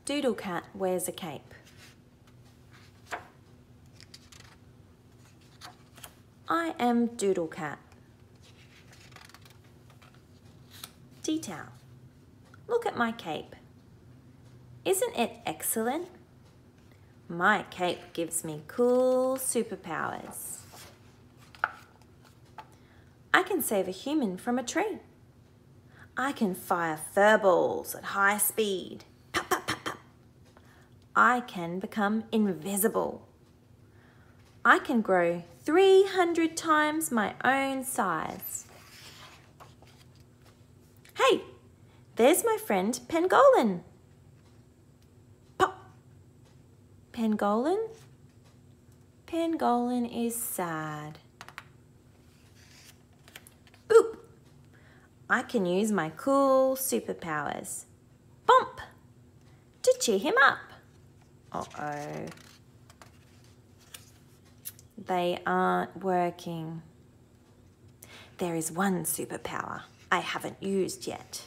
Doodle Cat wears a cape. I am Doodle Cat. Detail. Look at my cape. Isn't it excellent? My cape gives me cool superpowers. I can save a human from a tree. I can fire furballs at high speed. Pop, pop, pop, pop. I can become invisible. I can grow 300 times my own size. Hey, there's my friend Pangolin. Pop. Pangolin? Pangolin is sad. Boop. I can use my cool superpowers. Bump. To cheer him up. Uh-oh. They aren't working. There is one superpower I haven't used yet.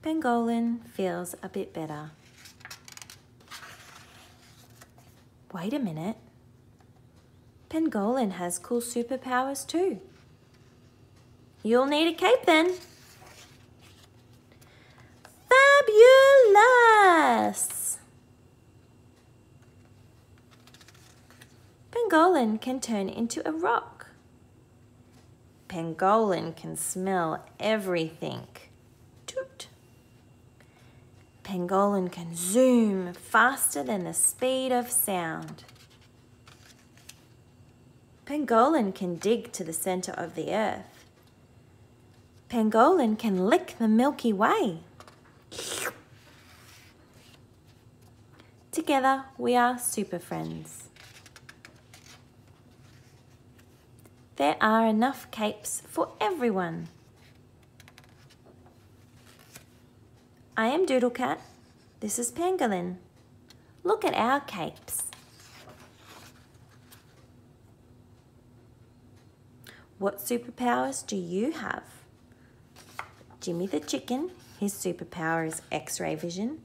Pangolin feels a bit better. Wait a minute. Pangolin has cool superpowers too. You'll need a cape then. Fabulous! Pangolin can turn into a rock. Pangolin can smell everything. Toot. Pangolin can zoom faster than the speed of sound. Pangolin can dig to the center of the earth. Pangolin can lick the Milky Way. Together we are super friends. There are enough capes for everyone. I am Doodle Cat. This is Pangolin. Look at our capes. What superpowers do you have? Jimmy the Chicken, his superpower is X-ray vision.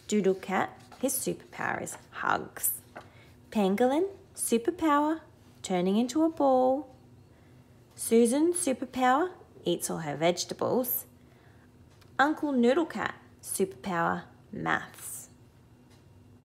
Doodle Cat, his superpower is hugs. Pangolin, superpower, turning into a ball. Susan, superpower, eats all her vegetables. Uncle Noodle Cat, superpower, maths.